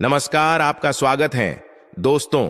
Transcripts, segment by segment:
नमस्कार, आपका स्वागत है दोस्तों।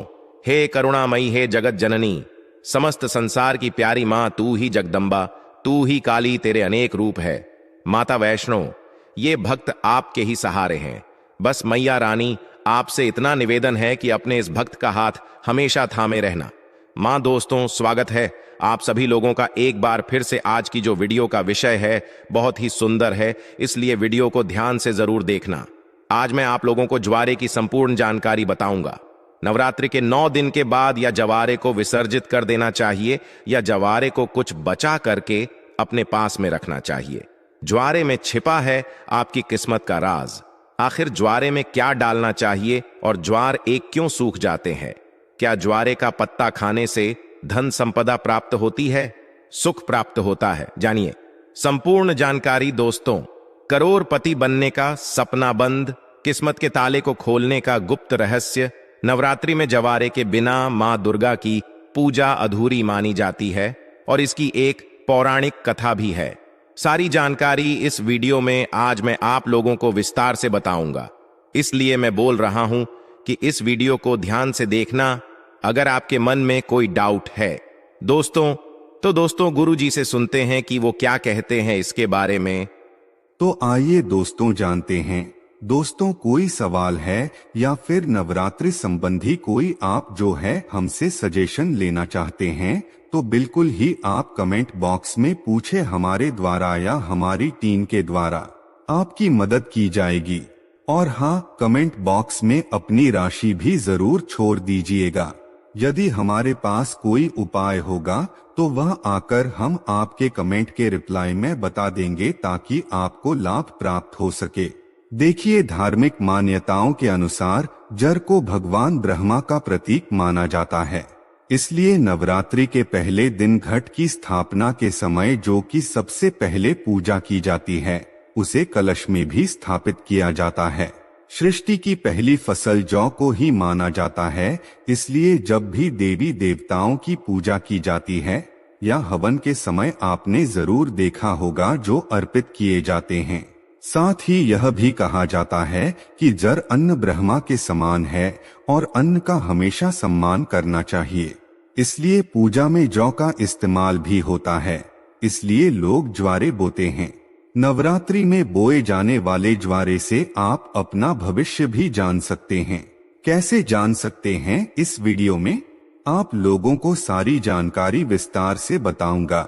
हे करुणामयी, हे जगत जननी, समस्त संसार की प्यारी मां, तू ही जगदम्बा, तू ही काली, तेरे अनेक रूप है। माता वैष्णो, ये भक्त आपके ही सहारे हैं। बस मैया रानी, आपसे इतना निवेदन है कि अपने इस भक्त का हाथ हमेशा थामे रहना। मां, दोस्तों, स्वागत है आप सभी लोगों का एक बार फिर से। आज की जो वीडियो का विषय है बहुत ही सुंदर है, इसलिए वीडियो को ध्यान से जरूर देखना। आज मैं आप लोगों को ज्वारे की संपूर्ण जानकारी बताऊंगा। नवरात्रि के 9 दिन के बाद या जवारे को विसर्जित कर देना चाहिए या जवारे को कुछ बचा करके अपने पास में रखना चाहिए। ज्वारे में छिपा है आपकी किस्मत का राज। आखिर ज्वारे में क्या डालना चाहिए और ज्वार एक क्यों सूख जाते हैं? क्या ज्वारे का पत्ता खाने से धन संपदा प्राप्त होती है, सुख प्राप्त होता है? जानिए संपूर्ण जानकारी दोस्तों। करोड़पति बनने का सपना बंद, किस्मत के ताले को खोलने का गुप्त रहस्य। नवरात्रि में जवारे के बिना मां दुर्गा की पूजा अधूरी मानी जाती है और इसकी एक पौराणिक कथा भी है। सारी जानकारी इस वीडियो में आज मैं आप लोगों को विस्तार से बताऊंगा, इसलिए मैं बोल रहा हूं कि इस वीडियो को ध्यान से देखना अगर आपके मन में कोई डाउट है। दोस्तों गुरुजी से सुनते हैं कि वो क्या कहते हैं इसके बारे में। तो आइए दोस्तों जानते हैं। दोस्तों, कोई सवाल है या फिर नवरात्रि संबंधी कोई आप जो है हमसे सजेशन लेना चाहते हैं तो बिल्कुल ही आप कमेंट बॉक्स में पूछे, हमारे द्वारा या हमारी टीम के द्वारा आपकी मदद की जाएगी। और हाँ, कमेंट बॉक्स में अपनी राशि भी जरूर छोड़ दीजिएगा। यदि हमारे पास कोई उपाय होगा तो वह आकर हम आपके कमेंट के रिप्लाई में बता देंगे ताकि आपको लाभ प्राप्त हो सके। देखिए, धार्मिक मान्यताओं के अनुसार जर को भगवान ब्रह्मा का प्रतीक माना जाता है, इसलिए नवरात्रि के पहले दिन घट की स्थापना के समय जो कि सबसे पहले पूजा की जाती है उसे कलश में भी स्थापित किया जाता है। सृष्टि की पहली फसल जौ को ही माना जाता है, इसलिए जब भी देवी देवताओं की पूजा की जाती है या हवन के समय आपने जरूर देखा होगा जो अर्पित किए जाते हैं। साथ ही यह भी कहा जाता है कि जर अन्न ब्रह्मा के समान है और अन्न का हमेशा सम्मान करना चाहिए, इसलिए पूजा में जौ का इस्तेमाल भी होता है, इसलिए लोग ज्वारे बोते हैं। नवरात्रि में बोए जाने वाले ज्वारे से आप अपना भविष्य भी जान सकते हैं। कैसे जान सकते हैं, इस वीडियो में आप लोगों को सारी जानकारी विस्तार से बताऊंगा।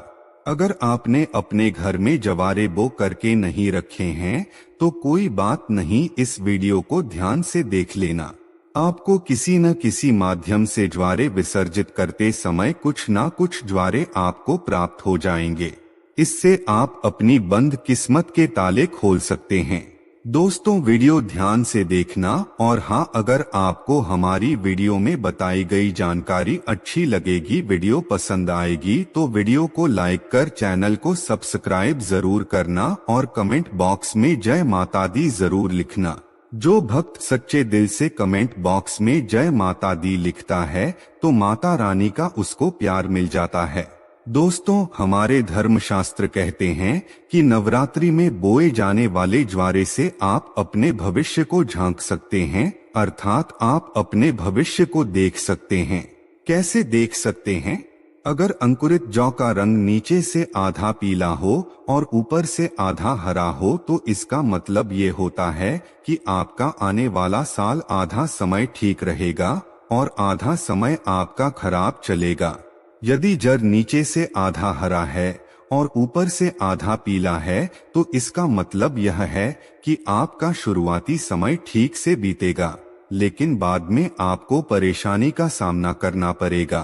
अगर आपने अपने घर में जवारे बो करके नहीं रखे हैं तो कोई बात नहीं, इस वीडियो को ध्यान से देख लेना। आपको किसी न किसी माध्यम से ज्वारे विसर्जित करते समय कुछ न कुछ ज्वारे आपको प्राप्त हो जाएंगे। इससे आप अपनी बंद किस्मत के ताले खोल सकते हैं। दोस्तों, वीडियो ध्यान से देखना। और हाँ, अगर आपको हमारी वीडियो में बताई गई जानकारी अच्छी लगेगी, वीडियो पसंद आएगी तो वीडियो को लाइक कर चैनल को सब्सक्राइब जरूर करना और कमेंट बॉक्स में जय माता दी जरूर लिखना। जो भक्त सच्चे दिल से कमेंट बॉक्स में जय माता दी लिखता है तो माता रानी का उसको प्यार मिल जाता है। दोस्तों, हमारे धर्मशास्त्र कहते हैं कि नवरात्रि में बोए जाने वाले ज्वारे से आप अपने भविष्य को झांक सकते हैं, अर्थात आप अपने भविष्य को देख सकते हैं। कैसे देख सकते हैं? अगर अंकुरित जौ का रंग नीचे से आधा पीला हो और ऊपर से आधा हरा हो तो इसका मतलब ये होता है कि आपका आने वाला साल आधा समय ठीक रहेगा और आधा समय आपका खराब चलेगा। यदि जड़ नीचे से आधा हरा है और ऊपर से आधा पीला है तो इसका मतलब यह है कि आपका शुरुआती समय ठीक से बीतेगा, लेकिन बाद में आपको परेशानी का सामना करना पड़ेगा।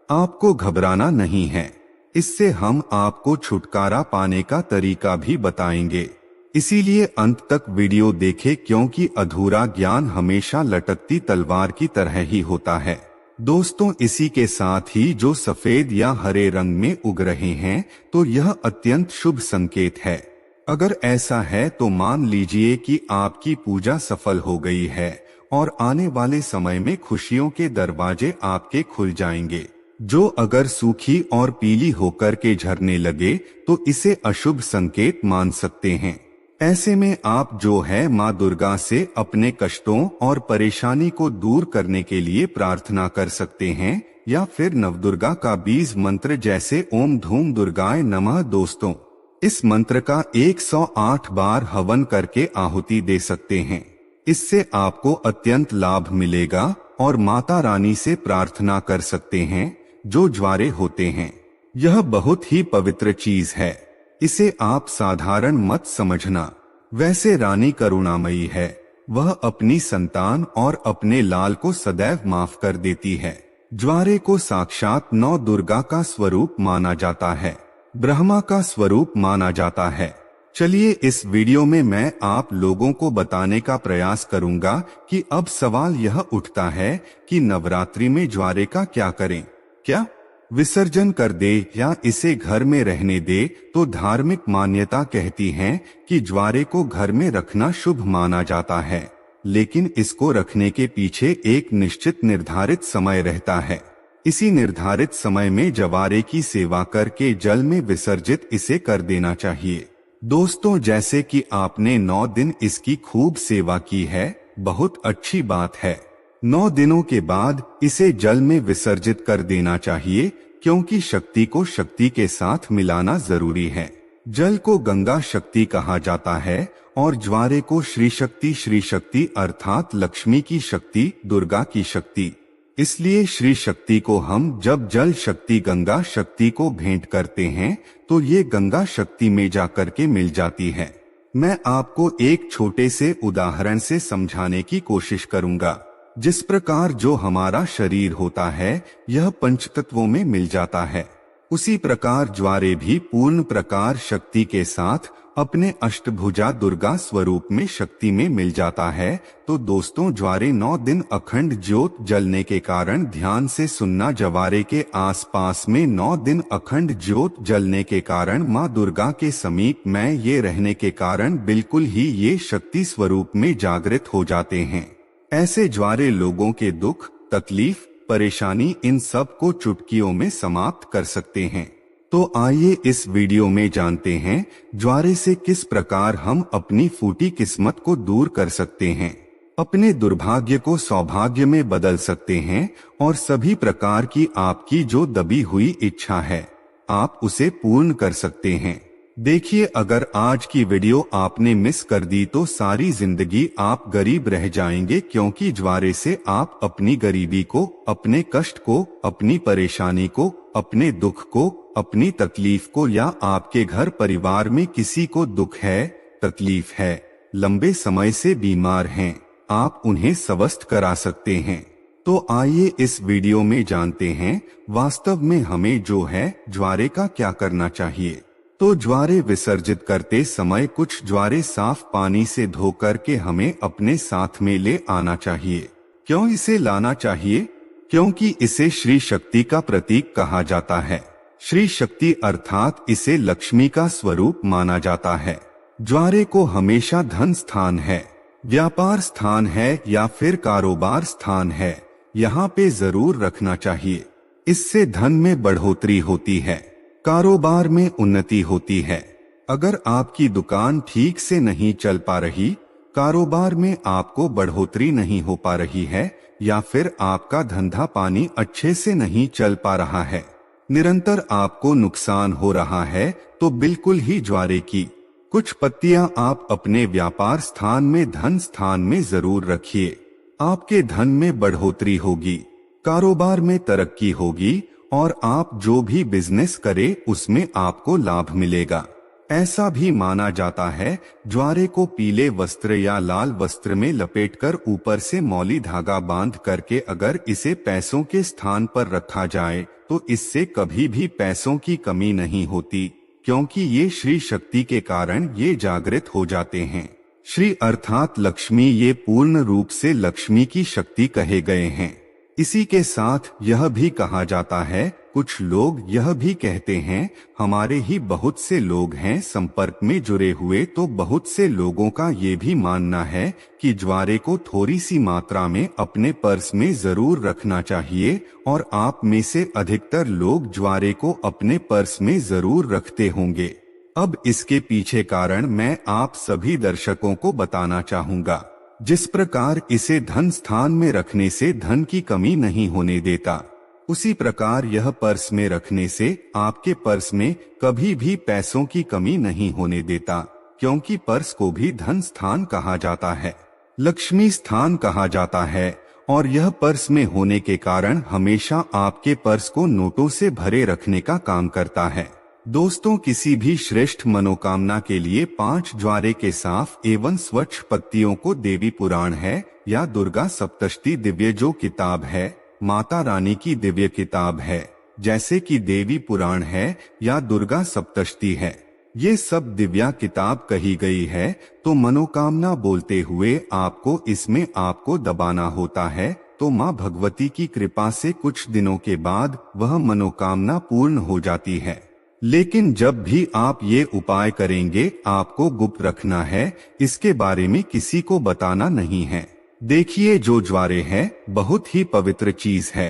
आपको घबराना नहीं है, इससे हम आपको छुटकारा पाने का तरीका भी बताएंगे। इसीलिए अंत तक वीडियो देखें, क्योंकि अधूरा ज्ञान हमेशा लटकती तलवार की तरह ही होता है। दोस्तों, इसी के साथ ही जो सफेद या हरे रंग में उग रहे हैं तो यह अत्यंत शुभ संकेत है। अगर ऐसा है तो मान लीजिए कि आपकी पूजा सफल हो गई है और आने वाले समय में खुशियों के दरवाजे आपके खुल जाएंगे। जो अगर सूखी और पीली होकर के झरने लगे तो इसे अशुभ संकेत मान सकते हैं। ऐसे में आप जो है माँ दुर्गा से अपने कष्टों और परेशानी को दूर करने के लिए प्रार्थना कर सकते हैं, या फिर नवदुर्गा का बीज मंत्र जैसे ओम धूम दुर्गाय नमः। दोस्तों, इस मंत्र का 108 बार हवन करके आहुति दे सकते हैं। इससे आपको अत्यंत लाभ मिलेगा और माता रानी से प्रार्थना कर सकते हैं जो ज्वारे होते हैं। यह बहुत ही पवित्र चीज है, इसे आप साधारण मत समझना। वैसे रानी करुणामयी है, वह अपनी संतान और अपने लाल को सदैव माफ कर देती है। ज्वारे को साक्षात नौ दुर्गा का स्वरूप माना जाता है, ब्रह्मा का स्वरूप माना जाता है। चलिए इस वीडियो में मैं आप लोगों को बताने का प्रयास करूंगा कि अब सवाल यह उठता है कि नवरात्रि में ज्वारे का क्या करें, क्या विसर्जन कर दे या इसे घर में रहने दे। तो धार्मिक मान्यता कहती है कि ज्वारे को घर में रखना शुभ माना जाता है, लेकिन इसको रखने के पीछे एक निश्चित निर्धारित समय रहता है। इसी निर्धारित समय में ज्वारे की सेवा करके जल में विसर्जित इसे कर देना चाहिए। दोस्तों, जैसे कि आपने 9 दिन इसकी खूब सेवा की है, बहुत अच्छी बात है। 9 दिनों के बाद इसे जल में विसर्जित कर देना चाहिए, क्योंकि शक्ति को शक्ति के साथ मिलाना जरूरी है। जल को गंगा शक्ति कहा जाता है और ज्वारे को श्री शक्ति अर्थात लक्ष्मी की शक्ति, दुर्गा की शक्ति। इसलिए श्री शक्ति को हम जब जल शक्ति गंगा शक्ति को भेंट करते हैं तो ये गंगा शक्ति में जाकर के मिल जाती है। मैं आपको एक छोटे से उदाहरण से समझाने की कोशिश करूंगा। जिस प्रकार जो हमारा शरीर होता है यह पंचतत्वों में मिल जाता है, उसी प्रकार ज्वारे भी पूर्ण प्रकार शक्ति के साथ अपने अष्टभुजा दुर्गा स्वरूप में शक्ति में मिल जाता है। तो दोस्तों, ज्वारे 9 दिन अखंड ज्योत जलने के कारण ध्यान से सुनना, ज्वारे के आसपास में 9 दिन अखंड ज्योत जलने के कारण माँ दुर्गा के समीप में ये रहने के कारण बिल्कुल ही ये शक्ति स्वरूप में जागृत हो जाते हैं। ऐसे ज्वारे लोगों के दुख, तकलीफ, परेशानी इन सब को चुटकियों में समाप्त कर सकते हैं। तो आइए इस वीडियो में जानते हैं ज्वारे से किस प्रकार हम अपनी फूटी किस्मत को दूर कर सकते हैं, अपने दुर्भाग्य को सौभाग्य में बदल सकते हैं और सभी प्रकार की आपकी जो दबी हुई इच्छा है आप उसे पूर्ण कर सकते हैं। देखिए, अगर आज की वीडियो आपने मिस कर दी तो सारी जिंदगी आप गरीब रह जाएंगे, क्योंकि ज्वारे से आप अपनी गरीबी को, अपने कष्ट को, अपनी परेशानी को, अपने दुख को, अपनी तकलीफ को, या आपके घर परिवार में किसी को दुख है, तकलीफ है, लंबे समय से बीमार हैं, आप उन्हें स्वस्थ करा सकते हैं। तो आइए इस वीडियो में जानते हैं वास्तव में हमें जो है ज्वारे का क्या करना चाहिए। तो ज्वारे विसर्जित करते समय कुछ ज्वारे साफ पानी से धो करके हमें अपने साथ में ले आना चाहिए। क्यों इसे लाना चाहिए? क्योंकि इसे श्री शक्ति का प्रतीक कहा जाता है। श्री शक्ति अर्थात इसे लक्ष्मी का स्वरूप माना जाता है। ज्वारे को हमेशा धन स्थान है, व्यापार स्थान है या फिर कारोबार स्थान है, यहाँ पे जरूर रखना चाहिए। इससे धन में बढ़ोतरी होती है, कारोबार में उन्नति होती है। अगर आपकी दुकान ठीक से नहीं चल पा रही, कारोबार में आपको बढ़ोतरी नहीं हो पा रही है, या फिर आपका धंधा पानी अच्छे से नहीं चल पा रहा है, निरंतर आपको नुकसान हो रहा है, तो बिल्कुल ही ज्वारे की कुछ पत्तियां आप अपने व्यापार स्थान में, धन स्थान में जरूर रखिए। आपके धन में बढ़ोतरी होगी, कारोबार में तरक्की होगी और आप जो भी बिजनेस करे उसमें आपको लाभ मिलेगा। ऐसा भी माना जाता है ज्वारे को पीले वस्त्र या लाल वस्त्र में लपेटकर ऊपर से मौली धागा बांध करके अगर इसे पैसों के स्थान पर रखा जाए तो इससे कभी भी पैसों की कमी नहीं होती, क्योंकि ये श्री शक्ति के कारण ये जागृत हो जाते हैं। श्री अर्थात लक्ष्मी, ये पूर्ण रूप से लक्ष्मी की शक्ति कहे गए हैं। इसी के साथ यह भी कहा जाता है, कुछ लोग यह भी कहते हैं, हमारे ही बहुत से लोग हैं संपर्क में जुड़े हुए, तो बहुत से लोगों का ये भी मानना है कि ज्वारे को थोड़ी सी मात्रा में अपने पर्स में जरूर रखना चाहिए, और आप में से अधिकतर लोग ज्वारे को अपने पर्स में जरूर रखते होंगे। अब इसके पीछे कारण मैं आप सभी दर्शकों को बताना चाहूंगा। जिस प्रकार इसे धन स्थान में रखने से धन की कमी नहीं होने देता, उसी प्रकार यह पर्स में रखने से आपके पर्स में कभी भी पैसों की कमी नहीं होने देता, क्योंकि पर्स को भी धन स्थान कहा जाता है, लक्ष्मी स्थान कहा जाता है, और यह पर्स में होने के कारण हमेशा आपके पर्स को नोटों से भरे रखने का काम करता है। दोस्तों, किसी भी श्रेष्ठ मनोकामना के लिए 5 ज्वारे के साफ एवं स्वच्छ पत्तियों को देवी पुराण है या दुर्गा सप्तशती दिव्य जो किताब है, माता रानी की दिव्य किताब है, जैसे कि देवी पुराण है या दुर्गा सप्तशती है, ये सब दिव्या किताब कही गई है, तो मनोकामना बोलते हुए आपको इसमें आपको दबाना होता है, तो माँ भगवती की कृपा से कुछ दिनों के बाद वह मनोकामना पूर्ण हो जाती है। लेकिन जब भी आप ये उपाय करेंगे आपको गुप्त रखना है, इसके बारे में किसी को बताना नहीं है। देखिए, जो ज्वारे है बहुत ही पवित्र चीज है,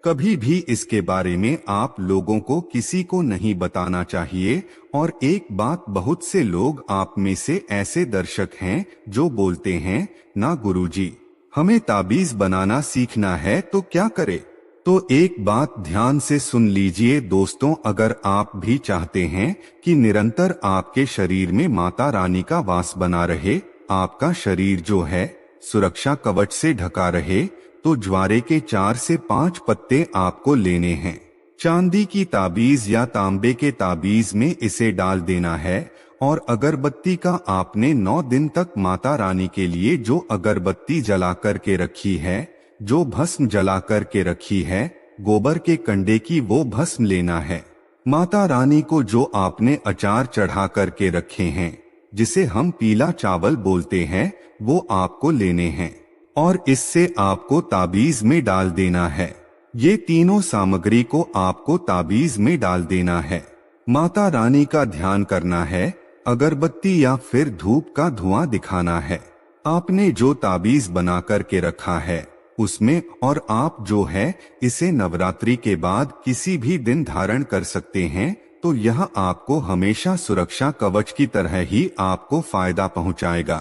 कभी भी इसके बारे में आप लोगों को किसी को नहीं बताना चाहिए। और एक बात, बहुत से लोग आप में से ऐसे दर्शक हैं जो बोलते हैं, ना गुरुजी, हमें ताबीज बनाना सीखना है तो क्या करें? तो एक बात ध्यान से सुन लीजिए दोस्तों, अगर आप भी चाहते हैं कि निरंतर आपके शरीर में माता रानी का वास बना रहे, आपका शरीर जो है सुरक्षा कवच से ढका रहे, तो ज्वारे के 4 से 5 पत्ते आपको लेने हैं। चांदी की ताबीज या तांबे के ताबीज में इसे डाल देना है, और अगरबत्ती का आपने 9 दिन तक माता रानी के लिए जो अगरबत्ती जला करके रखी है, जो भस्म जला करके रखी है, गोबर के कंडे की वो भस्म लेना है। माता रानी को जो आपने अचार चढ़ा करके रखे हैं, जिसे हम पीला चावल बोलते हैं, वो आपको लेने हैं, और इससे आपको ताबीज में डाल देना है। ये तीनों सामग्री को आपको ताबीज में डाल देना है। माता रानी का ध्यान करना है, अगरबत्ती या फिर धूप का धुआं दिखाना है। आपने जो ताबीज बना करके रखा है उसमें, और आप जो है इसे नवरात्रि के बाद किसी भी दिन धारण कर सकते हैं, तो यह आपको हमेशा सुरक्षा कवच की तरह ही आपको फायदा पहुंचाएगा।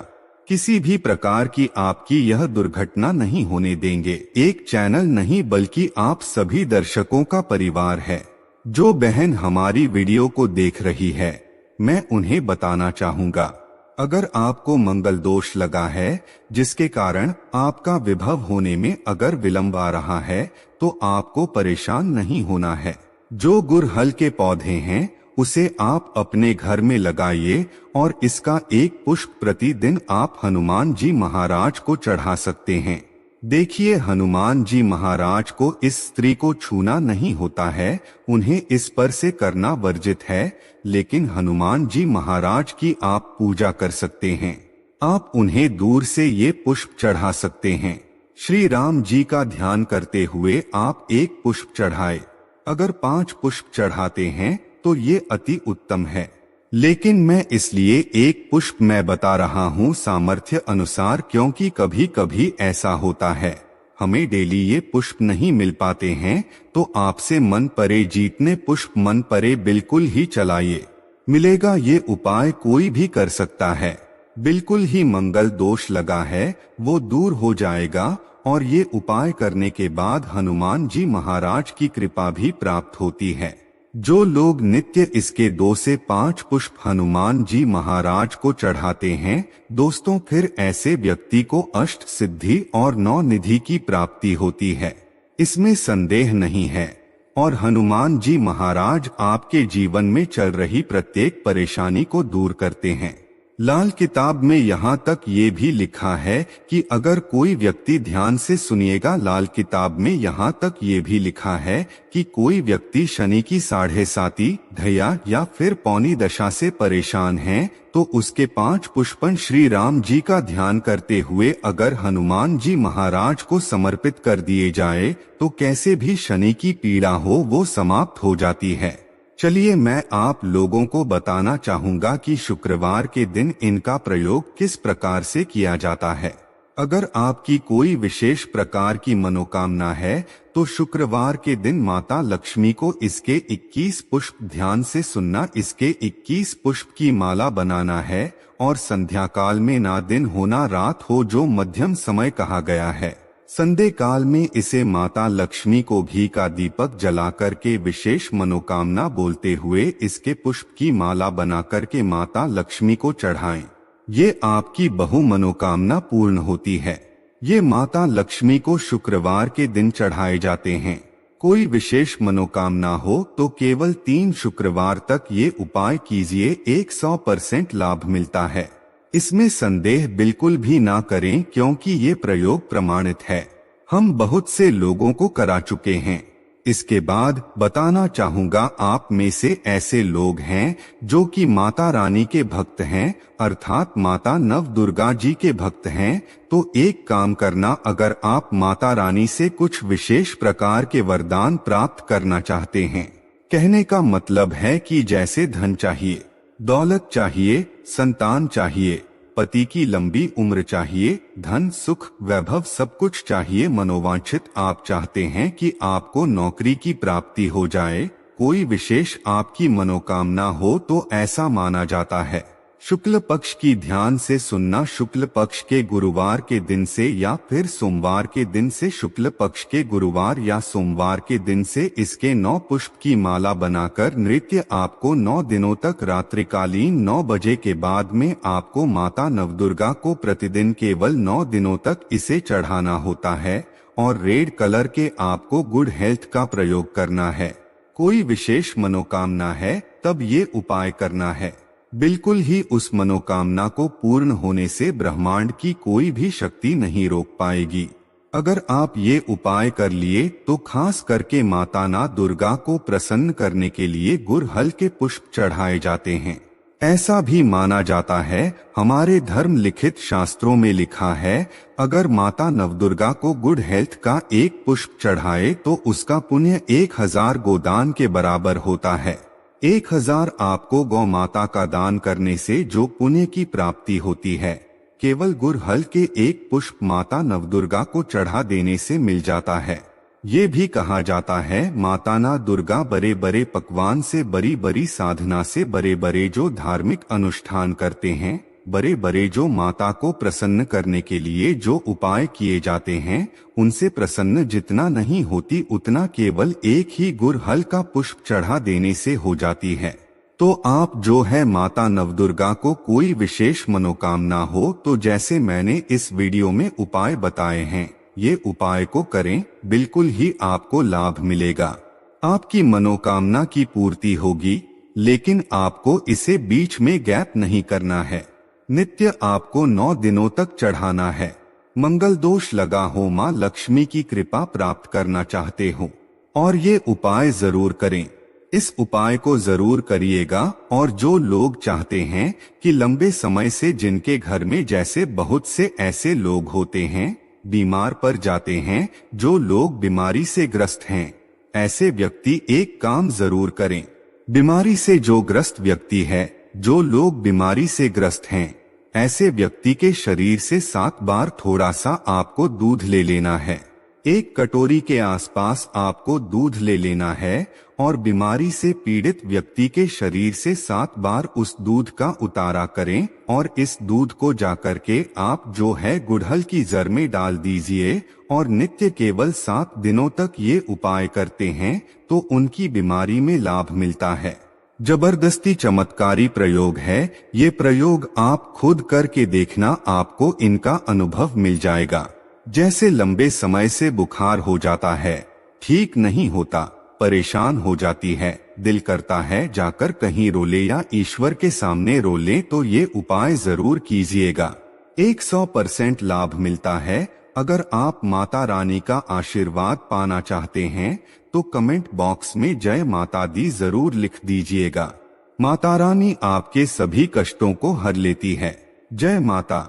किसी भी प्रकार की आपकी यह दुर्घटना नहीं होने देंगे। एक चैनल नहीं बल्कि आप सभी दर्शकों का परिवार है। जो बहन हमारी वीडियो को देख रही है, मैं उन्हें बताना चाहूंगा, अगर आपको मंगल दोष लगा है जिसके कारण आपका विभव होने में अगर विलंब आ रहा है, तो आपको परेशान नहीं होना है। जो गुड़हल के पौधे हैं उसे आप अपने घर में लगाइए, और इसका एक पुष्प प्रतिदिन आप हनुमान जी महाराज को चढ़ा सकते हैं। देखिए, हनुमान जी महाराज को इस स्त्री को छूना नहीं होता है, उन्हें इस पर से करना वर्जित है, लेकिन हनुमान जी महाराज की आप पूजा कर सकते हैं। आप उन्हें दूर से ये पुष्प चढ़ा सकते हैं। श्री राम जी का ध्यान करते हुए आप एक पुष्प चढ़ाए। अगर 5 पुष्प चढ़ाते हैं तो ये अति उत्तम है, लेकिन मैं इसलिए एक पुष्प मैं बता रहा हूँ सामर्थ्य अनुसार, क्योंकि कभी कभी ऐसा होता है हमें डेली ये पुष्प नहीं मिल पाते हैं, तो आपसे मन परे जितने पुष्प मन परे बिल्कुल ही चलाइए, मिलेगा। ये उपाय कोई भी कर सकता है, बिल्कुल ही मंगल दोष लगा है वो दूर हो जाएगा, और ये उपाय करने के बाद हनुमान जी महाराज की कृपा भी प्राप्त होती है। जो लोग नित्य इसके 2 से 5 पुष्प हनुमान जी महाराज को चढ़ाते हैं दोस्तों, फिर ऐसे व्यक्ति को अष्ट सिद्धि और 9 निधि की प्राप्ति होती है, इसमें संदेह नहीं है। और हनुमान जी महाराज आपके जीवन में चल रही प्रत्येक परेशानी को दूर करते हैं। लाल किताब में यहाँ तक ये भी लिखा है कि अगर कोई व्यक्ति ध्यान से सुनिएगा, लाल किताब में यहाँ तक ये भी लिखा है कि कोई व्यक्ति शनि की 7.5 धैया या फिर पौनी दशा से परेशान है, तो उसके 5 पुष्पन श्री राम जी का ध्यान करते हुए अगर हनुमान जी महाराज को समर्पित कर दिए जाए, तो कैसे भी शनि की पीड़ा हो वो समाप्त हो जाती है। चलिए, मैं आप लोगों को बताना चाहूंगा कि शुक्रवार के दिन इनका प्रयोग किस प्रकार से किया जाता है। अगर आपकी कोई विशेष प्रकार की मनोकामना है तो शुक्रवार के दिन माता लक्ष्मी को इसके 21 पुष्प ध्यान से सुनना, इसके 21 पुष्प की माला बनाना है और संध्या काल में ना दिन हो ना रात हो, जो मध्यम समय कहा गया है। संध्या काल में इसे माता लक्ष्मी को घी का दीपक जला करके विशेष मनोकामना बोलते हुए इसके पुष्प की माला बना करके माता लक्ष्मी को चढ़ाएं। ये आपकी बहु मनोकामना पूर्ण होती है। ये माता लक्ष्मी को शुक्रवार के दिन चढ़ाए जाते हैं। कोई विशेष मनोकामना हो तो केवल 3 शुक्रवार तक ये उपाय कीजिए, 100% लाभ मिलता है। इसमें संदेह बिल्कुल भी ना करें, क्योंकि ये प्रयोग प्रमाणित है। हम बहुत से लोगों को करा चुके हैं। इसके बाद बताना चाहूँगा, आप में से ऐसे लोग हैं जो कि माता रानी के भक्त हैं, अर्थात माता नव दुर्गा जी के भक्त हैं, तो एक काम करना, अगर आप माता रानी से कुछ विशेष प्रकार के वरदान प्राप्त करना चाहते हैं, कहने का मतलब है कि जैसे धन चाहिए, दौलत चाहिए, संतान चाहिए, पति की लंबी उम्र चाहिए, धन सुख वैभव सब कुछ चाहिए, मनोवांछित आप चाहते हैं कि आपको नौकरी की प्राप्ति हो जाए, कोई विशेष आपकी मनोकामना हो, तो ऐसा माना जाता है शुक्ल पक्ष की ध्यान से सुनना। शुक्ल पक्ष के गुरुवार के दिन से या फिर सोमवार के दिन से, शुक्ल पक्ष के गुरुवार या सोमवार के दिन से इसके 9 पुष्प की माला बनाकर नृत्य आपको 9 दिनों तक रात्रिकालीन 9 बजे के बाद में आपको माता नवदुर्गा को प्रतिदिन केवल 9 दिनों तक इसे चढ़ाना होता है और रेड कलर के आपको गुड हेल्थ का प्रयोग करना है। कोई विशेष मनोकामना है तब ये उपाय करना है। बिल्कुल ही उस मनोकामना को पूर्ण होने से ब्रह्मांड की कोई भी शक्ति नहीं रोक पाएगी। अगर आप ये उपाय कर लिए तो खास करके माता ना दुर्गा को प्रसन्न करने के लिए गुड़हल के पुष्प चढ़ाए जाते हैं। ऐसा भी माना जाता है, हमारे धर्म लिखित शास्त्रों में लिखा है, अगर माता नवदुर्गा को गुड हेल्थ का 1 पुष्प चढ़ाए तो उसका पुण्य 1000 गोदान के बराबर होता है। 1000 आपको गौ माता का दान करने से जो पुण्य की प्राप्ति होती है, केवल गुड़हल के 1 पुष्प माता नवदुर्गा को चढ़ा देने से मिल जाता है। ये भी कहा जाता है, माता ना दुर्गा बड़े बड़े पकवान से, बड़ी बड़ी साधना से, बड़े बड़े जो धार्मिक अनुष्ठान करते हैं, बड़े बड़े जो माता को प्रसन्न करने के लिए जो उपाय किए जाते हैं, उनसे प्रसन्न जितना नहीं होती उतना केवल एक ही गुड़हल का पुष्प चढ़ा देने से हो जाती है। तो आप जो है माता नवदुर्गा को कोई विशेष मनोकामना हो तो जैसे मैंने इस वीडियो में उपाय बताए हैं, ये उपाय को करें, बिल्कुल ही आपको लाभ मिलेगा। आपकी मनोकामना की पूर्ति होगी, लेकिन आपको इसे बीच में गैप नहीं करना है। नित्य आपको 9 दिनों तक चढ़ाना है। मंगल दोष लगा हो, माँ लक्ष्मी की कृपा प्राप्त करना चाहते हो और ये उपाय जरूर करें। इस उपाय को जरूर करिएगा। और जो लोग चाहते हैं कि लंबे समय से जिनके घर में जैसे बहुत से ऐसे लोग होते हैं, बीमार पड़ जाते हैं, जो लोग बीमारी से ग्रस्त हैं, ऐसे व्यक्ति एक काम जरूर करें। बीमारी से जो ग्रस्त व्यक्ति है, जो लोग बीमारी से ग्रस्त हैं, ऐसे व्यक्ति के शरीर से 7 बार थोड़ा सा आपको दूध ले लेना है। 1 कटोरी के आसपास आपको दूध ले लेना है और बीमारी से पीड़ित व्यक्ति के शरीर से 7 बार उस दूध का उतारा करें और इस दूध को जाकर के आप जो है गुड़हल की जड़ में डाल दीजिए और नित्य केवल 7 दिनों तक ये उपाय करते हैं तो उनकी बीमारी में लाभ मिलता है। जबरदस्ती चमत्कारी प्रयोग है। ये प्रयोग आप खुद करके देखना, आपको इनका अनुभव मिल जाएगा। जैसे लंबे समय से बुखार हो जाता है, ठीक नहीं होता, परेशान हो जाती है, दिल करता है जाकर कहीं रो ले या ईश्वर के सामने रो ले, तो ये उपाय जरूर कीजिएगा। 100% लाभ मिलता है। अगर आप माता रानी का आशीर्वाद पाना चाहते हैं तो कमेंट बॉक्स में जय माता दी जरूर लिख दीजिएगा। माता रानी आपके सभी कष्टों को हर लेती है। जय माता।